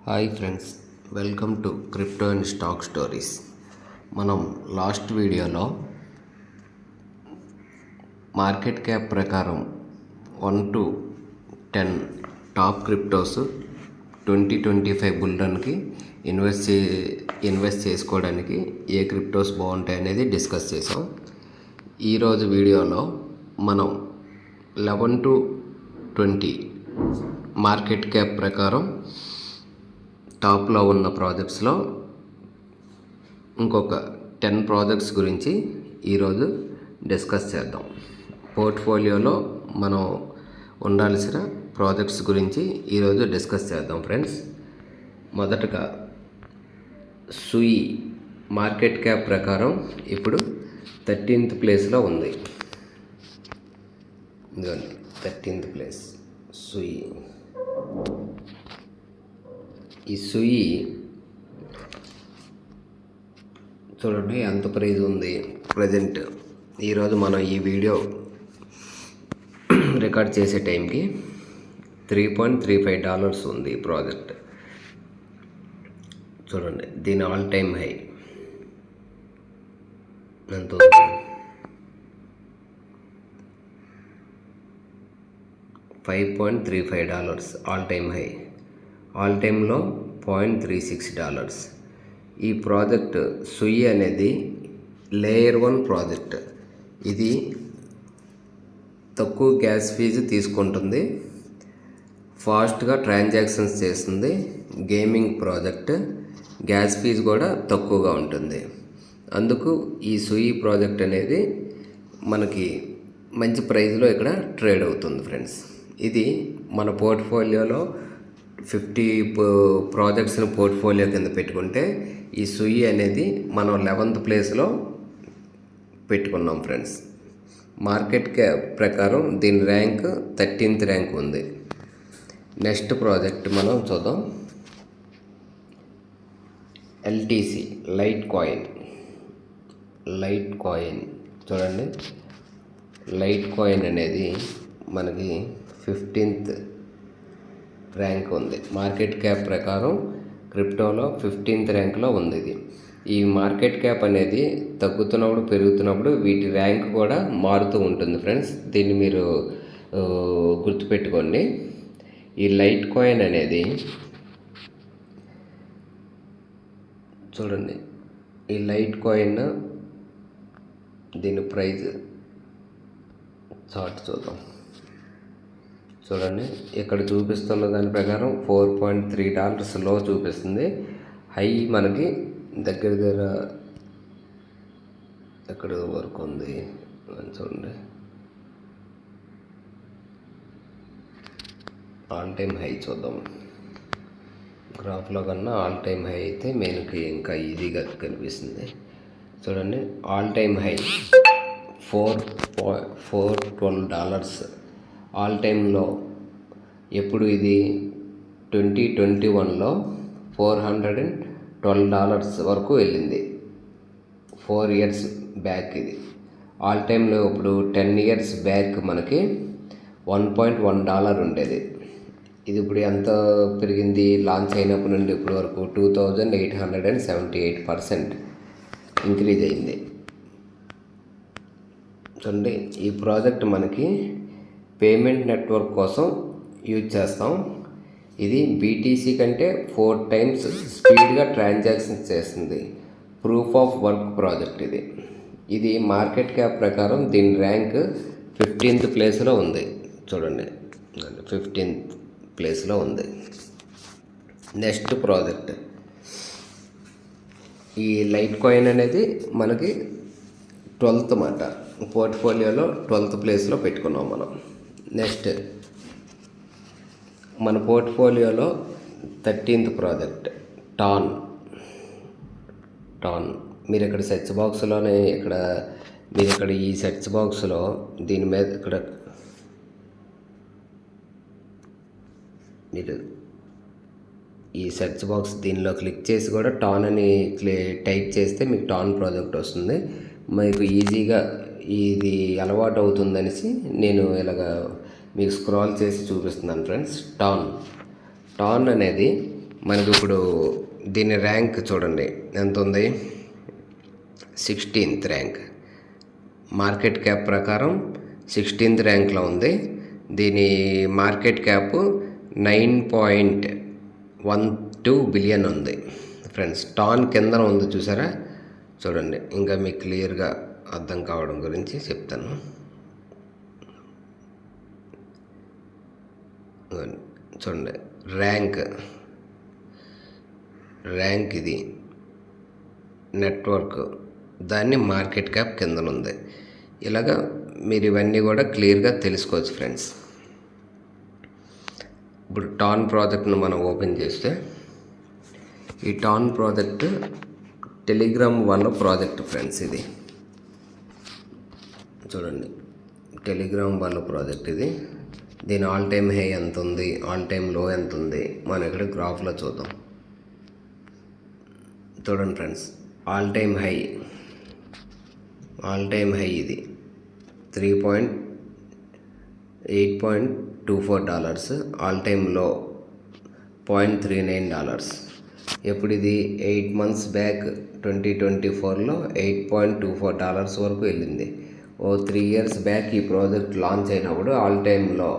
Hi friends, welcome to crypto and stock stories. మనం last వీడియోలో market cap ప్రకారం 1 to 10 top cryptos 2025 bull రన్కి invest చేసుకోవడానికి ఏ క్రిప్టోస్ బాగుంటాయి అనేది డిస్కస్ చేసాం. ఈరోజు వీడియోలో మనం 11 to 20 మార్కెట్ క్యాప్ ప్రకారం టాప్లో ఉన్న ప్రాజెక్ట్స్లో ఇంకొక 10 ప్రాజెక్ట్స్ గురించి ఈరోజు డిస్కస్ చేద్దాం. పోర్ట్ఫోలియోలో మనం ఉండాల్సిన ప్రాజెక్ట్స్ గురించి ఈరోజు డిస్కస్ చేద్దాం ఫ్రెండ్స్. మొదటగా సుయి మార్కెట్ క్యాప్ ప్రకారం ఇప్పుడు 13th ప్లేస్లో ఉంది. ఇదిగోండి 13th ప్లేస్ సుయి. ఈ సుయి చూడండి ఎంత ప్రైజ్ ఉంది ప్రజెంట్. ఈరోజు మనం ఈ వీడియో రికార్డ్ చేసే టైంకి $3.35 ఉంది ఈ ప్రాజెక్ట్. చూడండి దీని ఆల్ టైమ్ హై ఎంత ఉంది? $5.35 ఆల్ టైమ్ హై. ఆల్ టైమ్లో $0.36. ఈ ప్రాజెక్ట్ సుయి అనేది లేయర్ 1 ప్రాజెక్ట్. ఇది తక్కువ గ్యాస్ ఫీజు తీసుకుంటుంది, ఫాస్ట్గా ట్రాన్సాక్షన్స్ చేస్తుంది, గేమింగ్ ప్రాజెక్ట్, గ్యాస్ ఫీజు కూడా తక్కువగా ఉంటుంది. అందుకు ఈ సుయి ప్రాజెక్ట్ అనేది మనకి మంచి ప్రైస్లో ఇక్కడ ట్రేడ్ అవుతుంది ఫ్రెండ్స్. ఇది మన పోర్ట్ఫోలియోలో 50 ప్రాజెక్ట్స్ని పోర్ట్ఫోలియో కింద పెట్టుకుంటే ఈ సుయి అనేది మనం 11th ప్లేస్లో పెట్టుకున్నాం ఫ్రెండ్స్. మార్కెట్ క్యాప్ ప్రకారం దీని ర్యాంక్ 13th ర్యాంక్ ఉంది. నెక్స్ట్ ప్రాజెక్ట్ మనం చూద్దాం. ఎల్టీసీ లైట్ కాయిన్ చూడండి. లైట్ కాయిన్ అనేది మనకి 15th ర్యాంక్ ఉంది. మార్కెట్ క్యాప్ ప్రకారం క్రిప్టోలో 15th ర్యాంక్లో ఉంది ఇది. ఈ మార్కెట్ క్యాప్ అనేది తగ్గుతున్నప్పుడు పెరుగుతున్నప్పుడు వీటి ర్యాంక్ కూడా మారుతూ ఉంటుంది ఫ్రెండ్స్. దీన్ని మీరు గుర్తుపెట్టుకోండి. ఈ లైట్ కాయిన్ అనేది చూడండి. ఈ లైట్ కాయిన్ దీని ప్రైజ్ చార్ట్ చూద్దాం. చూడండి ఇక్కడ చూపిస్తున్న దాని ప్రకారం $4.3 లో చూపిస్తుంది. హై మనకి దగ్గర ఎక్కడ వరకు ఉంది చూడండి. ఆల్ టైమ్ హై చూద్దాం. గ్రాఫ్లో కన్నా ఆల్ టైమ్ హై అయితే మనకి ఇంకా ఈజీగా కనిపిస్తుంది. చూడండి ఆల్ టైమ్ హై $412. ఆల్ టైమ్లో ఎప్పుడు ఇది 2021లో $412 వరకు వెళ్ళింది. 4 years బ్యాక్ ఇది. ఆల్ టైమ్లో ఇప్పుడు 10 years బ్యాక్ మనకి $1.1 ఉండేది. ఇది ఇప్పుడు ఎంత పెరిగింది? లాంచ్ అయినప్పటి నుండి ఇప్పటి వరకు 2878% ఇంక్రీజ్ అయింది. చూడండి ఈ ప్రాజెక్ట్ మనకి పేమెంట్ నెట్వర్క్ కోసం యూజ్ చేస్తాం. ఇది బీటీసీ కంటే 4 times స్పీడ్గా ట్రాన్సాక్షన్స్ చేస్తుంది. ప్రూఫ్ ఆఫ్ వర్క్ ప్రాజెక్ట్ ఇది. ఇది మార్కెట్ క్యాప్ ప్రకారం దీని ర్యాంక్ 15th ప్లేస్లో ఉంది. చూడండి 15th ప్లేస్లో ఉంది. నెక్స్ట్ ప్రాజెక్ట్ ఈ లైట్ కాయిన్ అనేది మనకి 12th మాట పోర్ట్ఫోలియోలో 12th ప్లేస్లో పెట్టుకున్నాం మనం. నెక్స్ట్ మన పోర్ట్ఫోలియోలో 13th ప్రాజెక్ట్ టాన్. మీరు ఇక్కడ సెర్చ్ బాక్స్లోనే మీరు ఇక్కడ ఈ సెర్చ్ బాక్స్లో దీని మీద ఇక్కడ మీరు ఈ సెర్చ్ బాక్స్ దీనిలో క్లిక్ చేసి కూడా టాన్ అని టైప్ చేస్తే మీకు టాన్ ప్రాజెక్ట్ వస్తుంది. మీకు ఈజీగా ఇది అలవాటు అవుతుందనేసి నేను ఇలాగా మీకు స్క్రాల్ చేసి చూపిస్తున్నాను ఫ్రెండ్స్. టాన్ అనేది మనకి ఇప్పుడు దీని ర్యాంక్ చూడండి ఎంత ఉంది, 16th ర్యాంక్. మార్కెట్ క్యాప్ ప్రకారం 16th ర్యాంక్లో ఉంది. దీని మార్కెట్ క్యాప్ 9.12 బిలియన్ ఉంది ఫ్రెండ్స్. టాన్ కింద ఉంది చూసారా, చూడండి. ఇంకా మీకు క్లియర్గా అర్థం కావడం గురించి చెప్తాను. చూడండి ర్యాంక్ ఇది నెట్వర్క్, దాన్ని మార్కెట్ క్యాప్ కింద ఉంది. ఇలాగా మీరు ఇవన్నీ కూడా క్లియర్గా తెలుసుకోవచ్చు ఫ్రెండ్స్. ఇప్పుడు టాన్ ప్రాజెక్ట్ను మనం ఓపెన్ చేస్తే, ఈ టాన్ ప్రాజెక్ట్ టెలిగ్రామ్ వాళ్ళ ప్రాజెక్ట్ ఫ్రెండ్స్. ఇది చూడండి, టెలిగ్రామ్ వాళ్ళ ప్రాజెక్ట్ ఇది. దీని ఆల్ టైమ్ హై ఎంత ఉంది, ఆల్ టైమ్ లో ఎంత ఉంది, మనం ఇక్కడ గ్రాఫ్లో చూద్దాం. చూడండి ఫ్రెండ్స్, ఆల్ టైమ్ హై ఇది $8.24. ఆల్ టైమ్ లో $0.39. ఎప్పుడు ఇది 8 months బ్యాక్ 2024లో $8.24 వరకు వెళ్ళింది. 3 years బ్యాక్ ఈ ప్రాజెక్ట్ లాంచ్ అయినప్పుడు ఆల్ టైమ్లో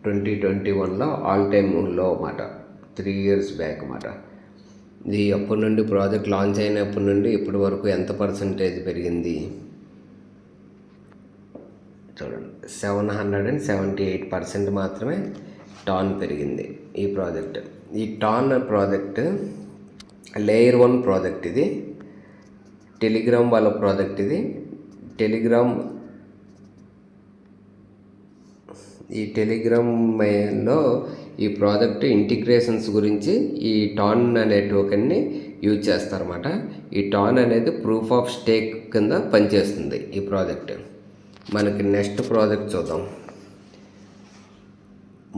2021లో ఆల్ టైమ్ లో మాట, 3 years బ్యాక్ మాట. ఇది అప్పటి నుండి ప్రాజెక్ట్ లాంచ్ అయినప్పటి నుండి ఇప్పటి వరకు ఎంత పర్సంటేజ్ పెరిగింది చూడండి. 778% మాత్రమే టాన్ పెరిగింది ఈ ప్రాజెక్ట్. ఈ టాన్ ప్రాజెక్ట్ లేయర్ 1 ప్రాజెక్ట్. ఇది టెలిగ్రామ్ వాళ్ళ ప్రాజెక్ట్. ఇది టెలిగ్రామ్లో ఈ ప్రాజెక్ట్ ఇంటిగ్రేషన్స్ గురించి ఈ టాన్ అనే టోకెన్ని యూజ్ చేస్తారన్నమాట. ఈ టాన్ అనేది ప్రూఫ్ ఆఫ్ స్టేక్ కింద పనిచేస్తుంది ఈ ప్రాజెక్ట్. మనకి నెక్స్ట్ ప్రాజెక్ట్ చూద్దాం.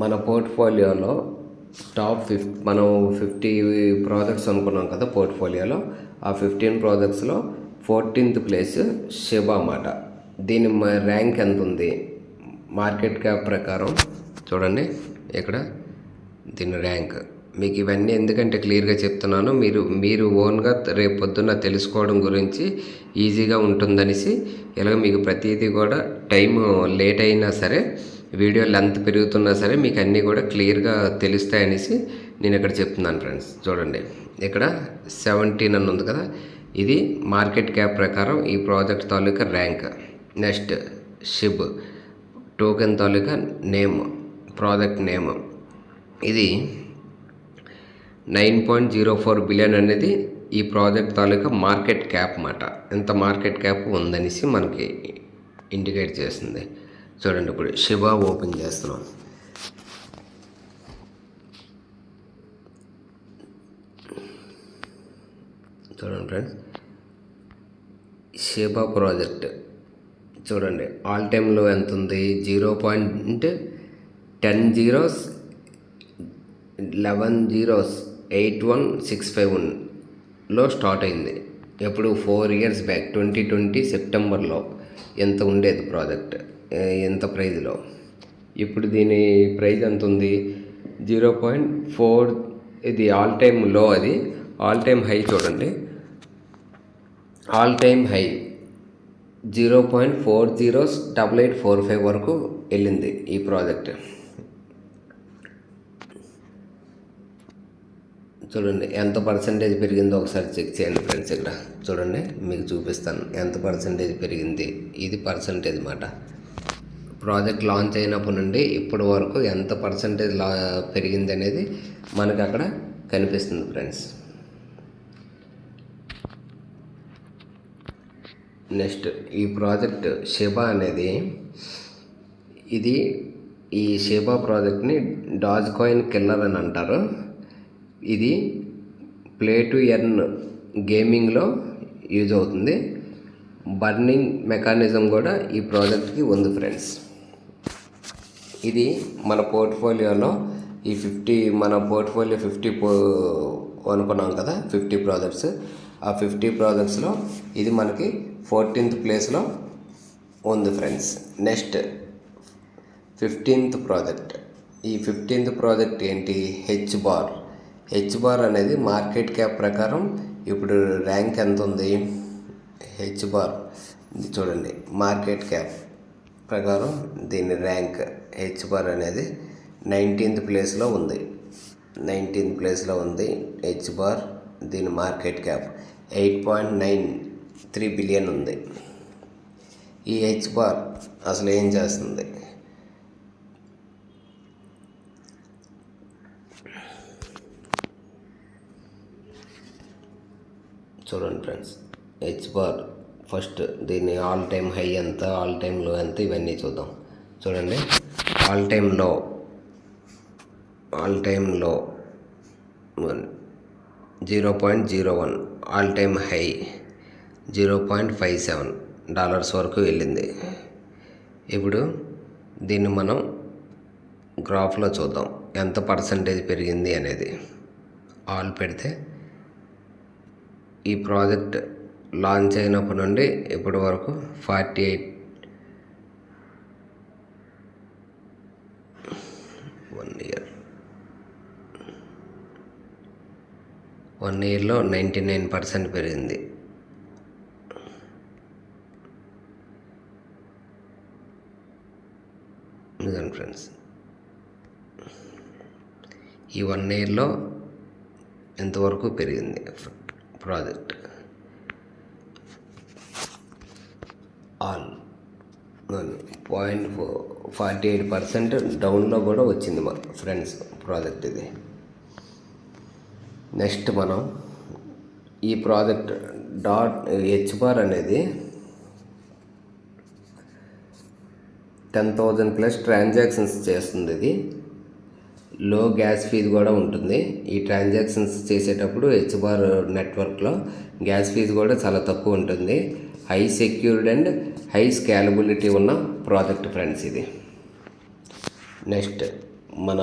మన పోర్ట్ఫోలియోలో టాప్ 50, మనం 50 ప్రాజెక్ట్స్ అనుకున్నాం కదా పోర్ట్ఫోలియోలో. ఆ 15 ప్రాజెక్ట్స్లో 14th ప్లేస్ షిబా అన్నమాట. దీని ర్యాంక్ ఎంత ఉంది మార్కెట్ క్యాప్ ప్రకారం చూడండి. ఇక్కడ దీని ర్యాంక్ మీకు ఇవన్నీ ఎందుకంటే క్లియర్గా చెప్తున్నాను, మీరు ఓన్గా రేపు పొద్దున్న తెలుసుకోవడం గురించి ఈజీగా ఉంటుందనేసి ఇలాగ మీకు ప్రతిదీ కూడా టైం లేట్ అయినా సరే, వీడియో లెంత్ పెరుగుతున్నా సరే మీకు అన్నీ కూడా క్లియర్గా తెలుస్తాయనేసి నేను ఇక్కడ చెప్తున్నాను ఫ్రెండ్స్. చూడండి, ఇక్కడ 17 అని ఉంది కదా, ఇది మార్కెట్ క్యాప్ ప్రకారం ఈ ప్రాజెక్ట్ తాలూకా ర్యాంక్. నెక్స్ట్ షిబ్ టోకెన్ తాలూకా నేమ్, ప్రాజెక్ట్ నేమ్. ఇది 9.04 బిలియన్ అనేది ఈ ప్రాజెక్ట్ తాలూకా మార్కెట్ క్యాప్ అన్నమాట. ఎంత మార్కెట్ క్యాప్ ఉందనేసి మనకి ఇండికేట్ చేస్తుంది. చూడండి, ఇప్పుడు షిబా ఓపెన్ చేస్తున్నాం. చూడండి ఫ్రెండ్స్, షిబా ప్రాజెక్ట్ చూడండి, ఆల్ టైమ్లో ఎంత ఉంది, 0.10 11 08165లో స్టార్ట్ అయింది. ఎప్పుడు 4 years బ్యాక్ 2020 సెప్టెంబర్లో ఎంత ఉండేది ప్రాజెక్ట్, ఎంత ప్రైజ్లో. ఇప్పుడు దీని ప్రైజ్ ఎంత ఉంది, 0.4. ఇది ఆల్ టైమ్ లో, అది ఆల్ టైమ్ హై చూడండి. ఆల్ టైమ్ హై 0.408845 వరకు వెళ్ళింది ఈ ప్రాజెక్ట్. చూడండి ఎంత పర్సంటేజ్ పెరిగిందో ఒకసారి చెక్ చేయండి ఫ్రెండ్స్. ఇక్కడ చూడండి, మీకు చూపిస్తాను ఎంత పర్సంటేజ్ పెరిగింది. ఇది పర్సంటేజ్ మాట. ప్రాజెక్ట్ లాంచ్ అయినప్పటి నుండి ఇప్పటి వరకు ఎంత పర్సంటేజ్ పెరిగింది అనేది మనకు అక్కడ కనిపిస్తుంది ఫ్రెండ్స్. నెక్స్ట్ ఈ ప్రాజెక్ట్ షిబా అనేది, ఈ షిబా ప్రాజెక్ట్ని డాజ్ కాయిన్ కిల్లర్ అని అంటారు. ఇది ప్లే టు ఎర్న్ గేమింగ్లో యూజ్ అవుతుంది. బర్నింగ్ మెకానిజం కూడా ఈ ప్రాజెక్ట్కి ఉంది ఫ్రెండ్స్. ఇది మన పోర్ట్ఫోలియోలో ఈ 50, మన పోర్ట్ఫోలియో 50 అనుకున్నాం కదా, 50 ప్రాజెక్ట్స్. ఆ 50 ప్రాజెక్ట్స్లో ఇది మనకి 14th ప్లేస్లో ఉంది ఫ్రెండ్స్. Next 15th project. ఈ 15th ప్రాజెక్ట్ ఏంటి, హెచ్ బార్. హెచ్ బార్ అనేది మార్కెట్ క్యాప్ ప్రకారం ఇప్పుడు ర్యాంక్ ఎంత ఉంది? హెచ్ బార్ చూడండి, మార్కెట్ క్యాప్ ప్రకారం దీని ర్యాంక్ హెచ్ బార్ అనేది 19th ప్లేస్లో ఉంది. 19th ప్లేస్లో ఉంది హెచ్ బార్. దీని మార్కెట్ క్యాప్ 8.93 బిలియన్ ఉంది. ఈ హెచ్ బార్ అసలు ఏం చేస్తుంది? చూడండి ఫ్రెండ్స్, హెచ్ బార్ ఫస్ట్ దీని ఆల్ టైమ్ హై ఎంత, ఆల్ టైమ్ లో ఎంత, ఇవన్నీ చూద్దాం. చూడండి, ఆల్ టైమ్ లో 0.01, ఆల్ టైమ్ హై $0.57 వరకు వెళ్ళింది. ఇప్పుడు దీన్ని మనం గ్రాఫ్లో చూద్దాం ఎంత పర్సంటేజ్ పెరిగింది అనేది. ఆల్ పెడితే ఈ ప్రాజెక్ట్ లాంచ్ అయినప్పటి నుండి ఇప్పటి వరకు 48 1 ఇయర్లో 99% పెరిగింది. నిజంగా ఫ్రెండ్స్, ఈ 1 ఇయర్లో ఎంతవరకు పెరిగింది ప్రాజెక్ట్. ఆల్ 48% డౌన్లో కూడా వచ్చింది మా ఫ్రెండ్స్ ప్రాజెక్ట్ ఇది. నెక్స్ట్ మనం ఈ ప్రాజెక్ట్ హెచ్ బార్ అనేది 10,000+ ట్రాన్సాక్షన్స్ చేస్తుంది. ఇది లో గ్యాస్ ఫీజు కూడా ఉంటుంది. ఈ ట్రాన్సాక్షన్స్ చేసేటప్పుడు హెచ్ బార్ నెట్వర్క్లో గ్యాస్ ఫీజు కూడా చాలా తక్కువ ఉంటుంది. High secured and high scalability ఉన్న ప్రాజెక్ట్ ఫ్రెండ్స్ ఇది. నెక్స్ట్ మన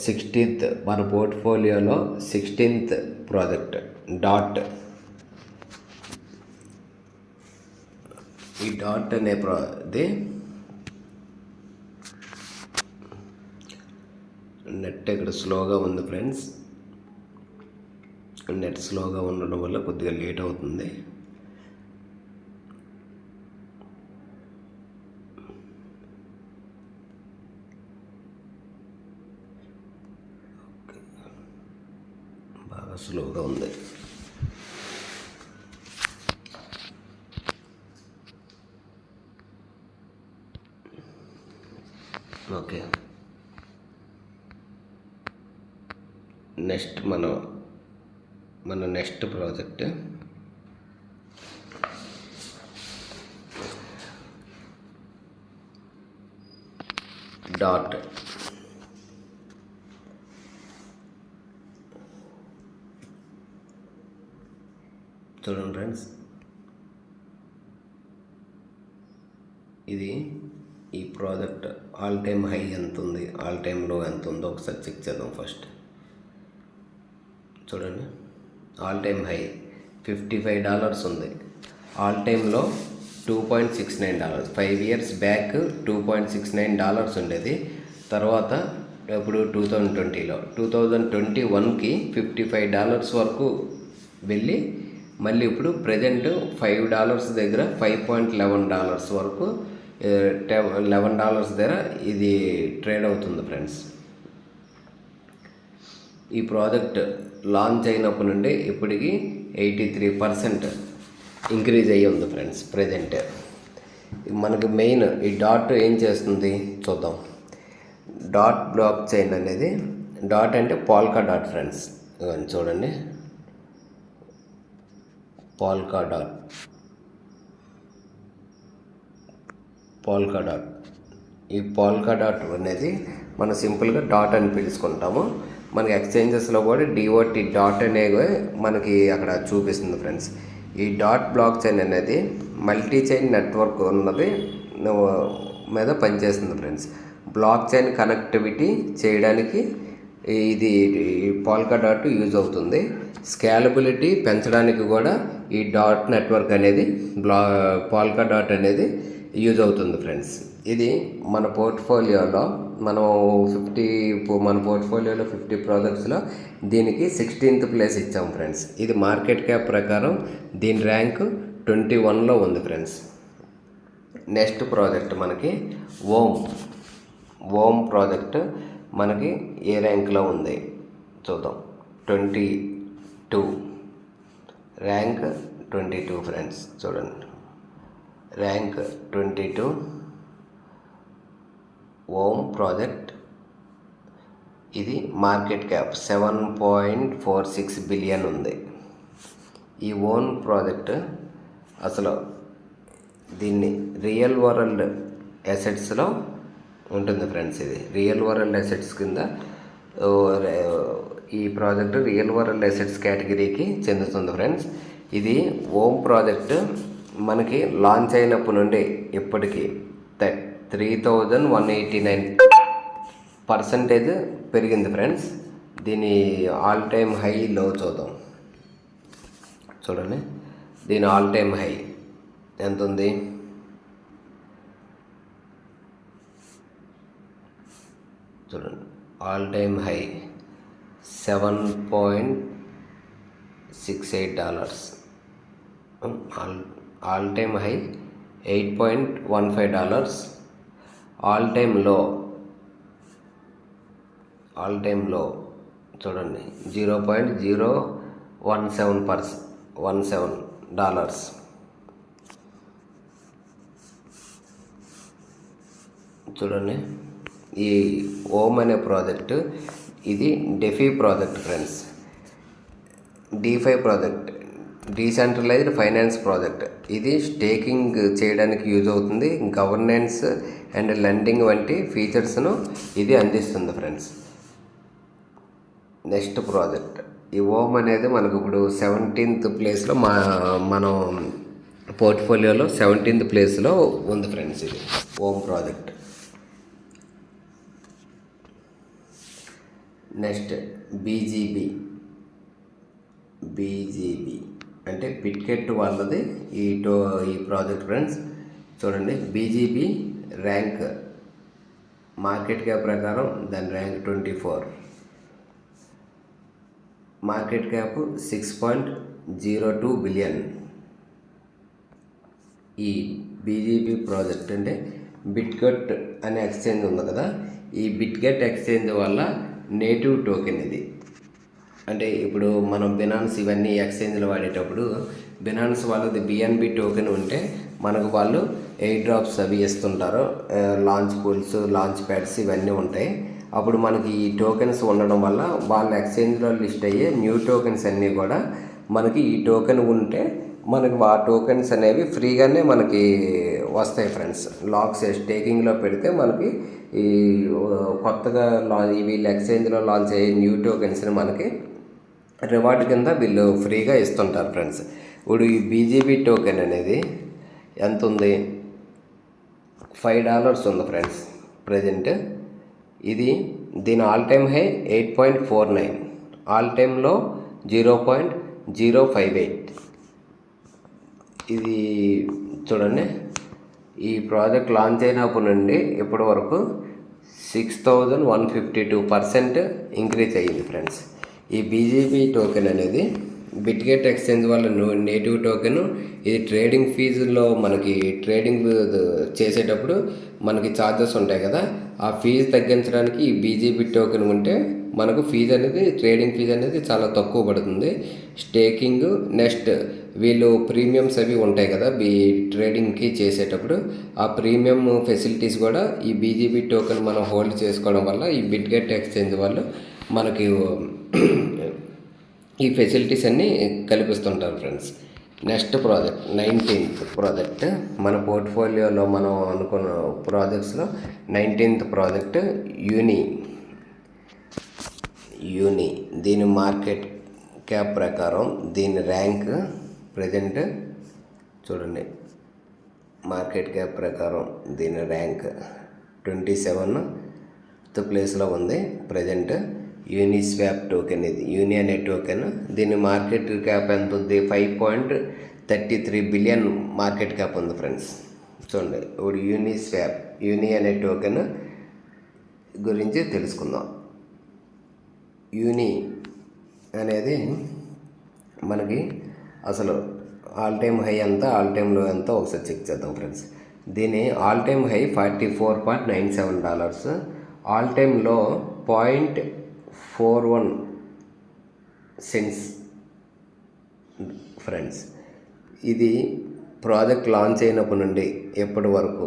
16th మన పోర్ట్ఫోలియోలో 16th ప్రాజెక్ట్ డాట్. ఈ డాట్ అనే ఇది నెట్ ఇక్కడ స్లోగా ఉంది ఫ్రెండ్స్. నెట్ స్లోగా ఉండడం వల్ల కొద్దిగా లేట్ అవుతుంది. బాగా స్లోగా ఉంది. ఓకే, నెక్స్ట్ మన నెక్స్ట్ ప్రాజెక్ట్ డాట్. చూడండి ఫ్రెండ్స్, ఇది ఈ ప్రాజెక్ట్ ఆల్ టైమ్ హై ఎంత ఉంది, ఆల్ టైమ్ లో ఎంత ఉందో ఒకసారి చెక్ చేద్దాం ఫస్ట్. చూడండి, ఆల్ టైమ్ హై $55 ఉంది. ఆల్ టైమ్లో $2.69. 5 years బ్యాక్ $2.69 ఉండేది. తర్వాత ఇప్పుడు 2020లో 2021కి $55 వరకు వెళ్ళి మళ్ళీ ఇప్పుడు ప్రజెంట్ $5 దగ్గర $5.11 వరకు $11 దగ్గర ఇది ట్రేడ్ అవుతుంది ఫ్రెండ్స్. ఈ ప్రాజెక్ట్ లాంచ్ అయినప్పటి నుండి ఇప్పటికి 83% ఇంక్రీజ్ అయ్యి ఉంది ఫ్రెండ్స్. ప్రజెంట్ మనకు మెయిన్ ఈ డాట్ ఏం చేస్తుంది చూద్దాం. డాట్ బ్లాక్ చైన్ అనేది, డాట్ అంటే పాల్కా డాట్ ఫ్రెండ్స్. ఇవన్నీ చూడండి, పాల్కా డాట్. ఈ పాల్కా డాట్ అనేది మనం సింపుల్గా డాట్ అని పిలుచుకుంటాము. మనకి ఎక్స్చేంజెస్లో కూడా డిఓటి డాట్ అనేవి మనకి అక్కడ చూపిస్తుంది ఫ్రెండ్స్. ఈ డాట్ బ్లాక్ చైన్ అనేది మల్టీ చైన్ నెట్వర్క్ ఉన్నది మీద పనిచేస్తుంది ఫ్రెండ్స్. బ్లాక్ చైన్ కనెక్టివిటీ చేయడానికి ఇది పాల్కా డాట్ యూజ్ అవుతుంది. స్కేలబిలిటీ పెంచడానికి కూడా ఈ డాట్ నెట్వర్క్ అనేది పాల్కా డాట్ అనేది యూజ్ అవుతుంది ఫ్రెండ్స్. ఇది మన పోర్ట్ఫోలియోలో మనం మన పోర్ట్ఫోలియోలో 50 ప్రాజెక్ట్స్లో దీనికి 16th ప్లేస్ ఇచ్చాం ఫ్రెండ్స్. ఇది మార్కెట్ క్యాప్ ప్రకారం దీని ర్యాంక్ 21లో ఉంది ఫ్రెండ్స్. నెక్స్ట్ ప్రాజెక్ట్ మనకి ఓమ్ ప్రాజెక్ట్ మనకి ఏ ర్యాంక్లో ఉంది చూద్దాం. 22 ర్యాంక్ 22 ఫ్రెండ్స్. చూడండి, ర్యాంక్ 22 ఓమ్ ప్రాజెక్ట్. ఇది మార్కెట్ క్యాప్ 7.46 బిలియన్ ఉంది. ఈ ఓన్ ప్రాజెక్ట్ అసలు దీన్ని రియల్ వరల్డ్ అసెట్స్లో ఉంటుంది ఫ్రెండ్స్. ఇది రియల్ వరల్డ్ అసెట్స్ కింద ఈ ప్రాజెక్ట్ రియల్ వరల్డ్ అసెట్స్ కేటగిరీకి చెందుతుంది ఫ్రెండ్స్. ఇది ఓమ్ ప్రాజెక్ట్ మనకి లాంచ్ అయినప్పటి నుండి ఇప్పటికీ 3189% పెరిగింది ఫ్రెండ్స్. దీని ఆల్ టైమ్ హై లో చూద్దాం. చూడండి, దీని ఆల్ టైమ్ హై ఎంత ఉంది? చూడండి, all time high $7.68. All time high $8.15. All time లో చూడండి $0.017. చూడండి, ఈ ఓమ్ అనే ప్రాజెక్ట్ ఇది DeFi project friends. DeFi project, decentralised finance project. ఇది స్టేకింగ్ చేయడానికి యూజ్ అవుతుంది. గవర్నెన్స్ అండ్ లెండింగ్ వంటి ఫీచర్స్ను ఇది అందిస్తుంది ఫ్రెండ్స్. నెక్స్ట్ ప్రాజెక్ట్ ఈ ఓమ్ అనేది మనకు ఇప్పుడు 17th ప్లేస్లో మనం పోర్ట్ఫోలియోలో 17th ప్లేస్లో ఉంది ఫ్రెండ్స్. ఇది ఓమ్ ప్రాజెక్ట్. నెక్స్ట్ బీజీబీ అంటే బిట్గెట్ వాళ్ళది ఈ ప్రాజెక్ట్ ఫ్రెండ్స్. చూడండి, బీజీబీ ర్యాంక్ మార్కెట్ క్యాప్ ప్రకారం దాని ర్యాంక్ 24, మార్కెట్ క్యాప్ 6.02 బిలియన్. ఈ బీజీబీ ప్రాజెక్ట్ అంటే బిట్గెట్ అనే ఎక్స్చేంజ్ ఉంది కదా, ఈ బిట్గెట్ ఎక్స్చేంజ్ వల్ల నేటివ్ టోకెన్ ఇది. అంటే ఇప్పుడు మనం బినాన్స్ ఇవన్నీ ఎక్స్చేంజ్లో వాడేటప్పుడు బినాన్స్ వాళ్ళది BNB టోకెన్ ఉంటే మనకు వాళ్ళు ఎయిర్ డ్రాప్స్ అవి ఇస్తుంటారు. లాంచ్ పూల్స్, లాంచ్ ప్యాడ్స్ ఇవన్నీ ఉంటాయి. అప్పుడు మనకి ఈ టోకెన్స్ ఉండడం వల్ల వాళ్ళ ఎక్స్చేంజ్లో లిస్ట్ అయ్యే న్యూ టోకెన్స్ అన్నీ కూడా మనకి ఈ టోకెన్ ఉంటే మనకి ఆ టోకెన్స్ అనేవి ఫ్రీగానే మనకి వస్తాయి ఫ్రెండ్స్. లాక్స్ స్టేకింగ్లో పెడితే మనకి ఈ కొత్తగా వీళ్ళు ఎక్స్చేంజ్లో లాంచ్ అయ్యే న్యూ టోకెన్స్ని మనకి రివార్డ్ కింద వీళ్ళు ఫ్రీగా ఇస్తుంటారు ఫ్రెండ్స్. ఇప్పుడు ఈ బీజీబీ టోకెన్ అనేది ఎంత ఉంది? $5 ఉంది ఫ్రెండ్స్ ప్రజెంట్. ఇది దీని ఆల్ టైమ్ హై 8.49, ఆల్ టైమ్లో 0.058. ఇది చూడండి, ఈ ప్రాజెక్ట్ లాంచ్ అయినప్పటి నుండి ఇప్పటి వరకు 6152% ఇంక్రీజ్ అయ్యింది ఫ్రెండ్స్. ఈ బీజీబీ టోకెన్ అనేది బిట్గెట్ ఎక్స్చేంజ్ వాళ్ళ నేటివ్ టోకెన్. ఇది ట్రేడింగ్ ఫీజుల్లో మనకి ట్రేడింగ్ చేసేటప్పుడు మనకి ఛార్జెస్ ఉంటాయి కదా, ఆ ఫీజు తగ్గించడానికి ఈ బీజీబీ టోకెన్ ఉంటే మనకు ఫీజు అనేది ట్రేడింగ్ ఫీజు అనేది చాలా తక్కువ పడుతుంది. స్టేకింగ్ నెక్స్ట్ వీళ్ళు ప్రీమియమ్స్ అవి ఉంటాయి కదా ట్రేడింగ్కి చేసేటప్పుడు, ఆ ప్రీమియం ఫెసిలిటీస్ కూడా ఈ బీజీబీ టోకెన్ మనం హోల్డ్ చేసుకోవడం వల్ల ఈ బిట్గెట్ ఎక్స్చేంజ్ వాళ్ళు మనకి ఈ ఫెసిలిటీస్ అన్నీ కల్పిస్తుంటారు friends. Next project 19th project మన పోర్ట్ఫోలియోలో మనం అనుకున్న ప్రాజెక్ట్స్లో 19th ప్రాజెక్ట్ యూని. దీని మార్కెట్ క్యాప్ ప్రకారం దీని ర్యాంక్ ప్రజెంట్ చూడండి, మార్కెట్ క్యాప్ ప్రకారం దీని ర్యాంక్ 27th ప్లేస్లో ఉంది ప్రజెంట్. యూనిస్వాప్ టోకెన్, ఇది యూని అనే టోకెన్. దీని మార్కెట్ క్యాప్ ఎంత ఉంది? 5.33 బిలియన్ మార్కెట్ క్యాప్ ఉంది ఫ్రెండ్స్. చూడండి, ఇప్పుడు యూని అనే టోకెన్ గురించి తెలుసుకుందాం. యూని అనేది మనకి అసలు ఆల్ టైమ్ హై ఎంత, ఆల్ టైమ్ లో ఎంత ఒకసారి చెక్ చేద్దాం ఫ్రెండ్స్. దీని all time high $44.97, all time లో 0.41 సెంట్స్ ఫ్రెండ్స్. ఇది ప్రాజెక్ట్ లాంచ్ అయినప్పటి నుండి ఎప్పటి వరకు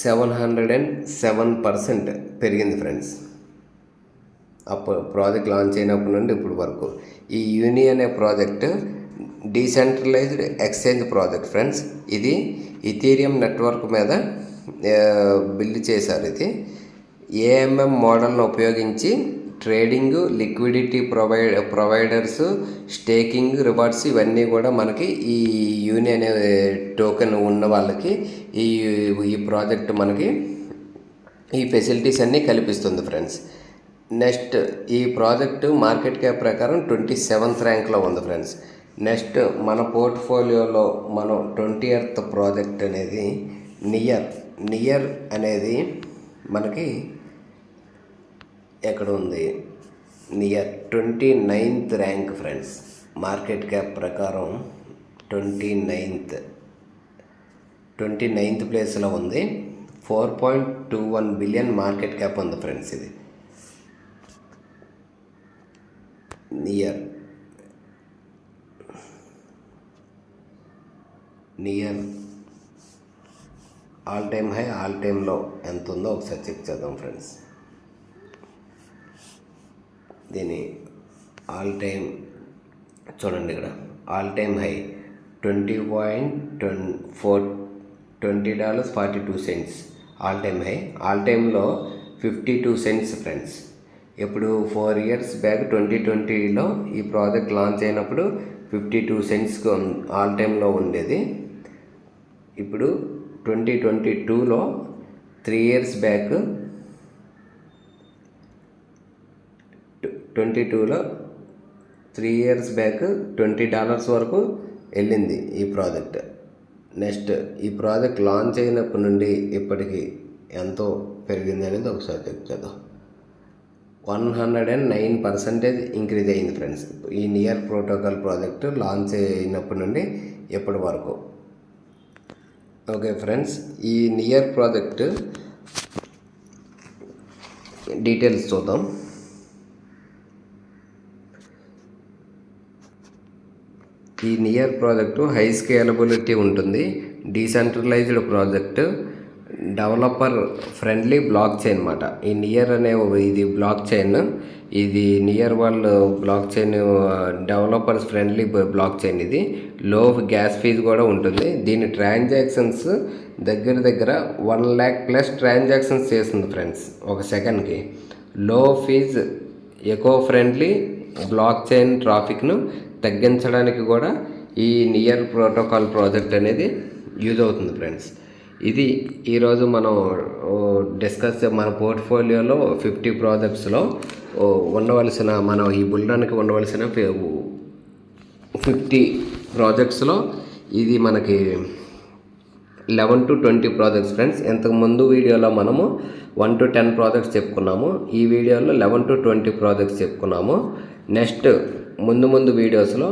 707% పెరిగింది ఫ్రెండ్స్. అప్పుడు ప్రాజెక్ట్ లాంచ్ అయినప్పటి నుండి ఇప్పుడు వరకు. ఈ యూని అనే project decentralised exchange project friends. ఇది ఇథీరియం నెట్వర్క్ మీద బిల్డ్ చేశారు. ఇది ఏఎంఎం మోడల్ను ఉపయోగించి trading, liquidity providers, staking, rewards ఇవన్నీ కూడా మనకి ఈ యూని అనే టోకెన్ ఉన్న వాళ్ళకి ఈ ప్రాజెక్ట్ మనకి ఈ ఫెసిలిటీస్ అన్నీ కల్పిస్తుంది ఫ్రెండ్స్. నెక్స్ట్ ఈ ప్రాజెక్టు మార్కెట్ క్యాప్ ప్రకారం 27th ర్యాంక్లో ఉంది ఫ్రెండ్స్. నెక్స్ట్ మన పోర్ట్ఫోలియోలో మనం 20th ప్రాజెక్ట్ అనేది నియర్ అనేది మనకి ఎక్కడ ఉంది? Near 29th rank friends. Market cap ప్రకారం 29th ప్లేస్లో ఉంది. 4.21 బిలియన్ మార్కెట్ క్యాప్ ఉంది ఫ్రెండ్స్. ఇది near all time high, all time లో ఎంత ఉందో ఒకసారి చెక్ చేద్దాం ఫ్రెండ్స్. దీని ఆల్ టైమ్ చూడండి, ఇక్కడ all time high $20.42 all time high. All టైమ్లో 52 సెంట్స్ ఫ్రెండ్స్. ఇప్పుడు 4 years బ్యాక్ 2020లో ఈ ప్రాజెక్ట్ లాంచ్ అయినప్పుడు 52 సెంట్స్కి ఆల్ టైమ్లో ఉండేది. ఇప్పుడు 2022లో 3 years బ్యాక్ 22లో $3 $20 వరకు వెళ్ళింది ఈ ప్రాజెక్ట్. నెక్స్ట్ ఈ ప్రాజెక్ట్ లాంచ్ అయినప్పటి నుండి ఇప్పటికి ఎంతో పెరిగింది అనేది ఒకసారి చెక్ చేద్దాం. 109% ఇంక్రీజ్ అయింది ఫ్రెండ్స్. ఈ నియర్ ప్రోటోకాల్ ప్రాజెక్టు లాంచ్ అయినప్పటి నుండి ఎప్పటి వరకు. ఓకే ఫ్రెండ్స్, ఈ నియర్ ప్రాజెక్టు డీటెయిల్స్ చూద్దాం. ఈ నియర్ ప్రాజెక్టు హై స్కేలబిలిటీ ఉంటుంది. Decentralised project, developer friendly block chain అన్నమాట. ఈ నియర్ అనే ఇది బ్లాక్ చైన్. ఇది నియర్ వాళ్ళు block chain developers friendly block chain. ఇది లో గ్యాస్ ఫీజు కూడా ఉంటుంది. దీని ట్రాన్సాక్షన్స్ దగ్గర 1 lakh ప్లస్ ట్రాన్సాక్షన్స్ చేస్తుంది ఫ్రెండ్స్ ఒక సెకండ్కి. Low fees, eco friendly blockchain ట్రాఫిక్ను తగ్గించడానికి కూడా ఈ నియర్ ప్రోటోకాల్ ప్రాజెక్ట్ అనేది యూజ్ అవుతుంది ఫ్రెండ్స్. ఇది ఈరోజు మనం డిస్కస్ మన పోర్ట్ఫోలియోలో 50 ప్రాజెక్ట్స్లో ఉండవలసిన మనం ఈ బుల్రన్కి ఉండవలసిన 50 ప్రాజెక్ట్స్లో ఇది మనకి 11 to 20 ప్రాజెక్ట్స్ ఫ్రెండ్స్. ఇంతకుముందు వీడియోలో మనము 1 to 10 ప్రాజెక్ట్స్ చెప్పుకున్నాము. ఈ వీడియోలో 11 to 20 ప్రాజెక్ట్స్ చెప్పుకున్నాము. నెక్స్ట్ ముందు వీడియోస్లో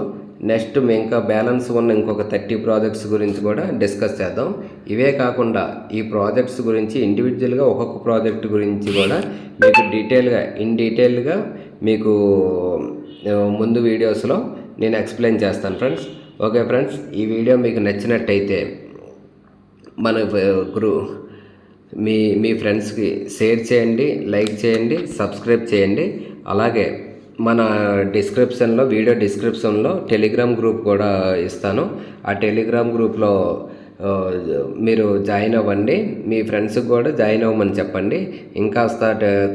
నెక్స్ట్ ఇంకా బ్యాలెన్స్ ఉన్న ఇంకొక 30 ప్రాజెక్ట్స్ గురించి కూడా డిస్కస్ చేద్దాం. ఇవే కాకుండా ఈ ప్రాజెక్ట్స్ గురించి ఇండివిజువల్గా ఒక్కొక్క ప్రాజెక్ట్ గురించి కూడా మీకు డీటెయిల్గా మీకు ముందు వీడియోస్లో నేను ఎక్స్ప్లెయిన్ చేస్తాను ఫ్రెండ్స్. ఓకే ఫ్రెండ్స్, ఈ వీడియో మీకు నచ్చినట్టయితే మన మీ ఫ్రెండ్స్కి షేర్ చేయండి, లైక్ చేయండి, సబ్స్క్రైబ్ చేయండి. అలాగే మన వీడియో డిస్క్రిప్షన్లో టెలిగ్రామ్ గ్రూప్ కూడా ఇస్తాను. ఆ టెలిగ్రామ్ గ్రూప్లో మీరు జాయిన్ అవ్వండి. మీ ఫ్రెండ్స్కి కూడా జాయిన్ అవ్వమని చెప్పండి. ఇంకాస్త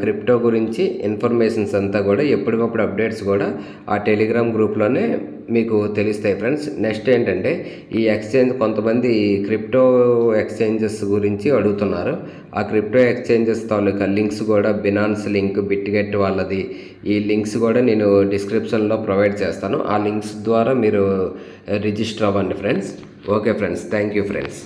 క్రిప్టో గురించి ఇన్ఫర్మేషన్స్ అంతా కూడా ఎప్పటికప్పుడు అప్డేట్స్ కూడా ఆ టెలిగ్రామ్ గ్రూప్లోనే మీకు తెలుస్తాయి ఫ్రెండ్స్. నెక్స్ట్ ఏంటంటే ఈ ఎక్స్చేంజ్ కొంతమంది క్రిప్టో ఎక్స్చేంజెస్ గురించి అడుగుతున్నారు. ఆ క్రిప్టో ఎక్స్చేంజెస్ తాలూకా లింక్స్ కూడా బినాన్స్ లింక్, బిట్గెట్ వాళ్ళది ఈ లింక్స్ కూడా నేను డిస్క్రిప్షన్లో ప్రొవైడ్ చేస్తాను. ఆ లింక్స్ ద్వారా మీరు రిజిస్టర్ అవ్వండి friends. Okay friends, thank you friends.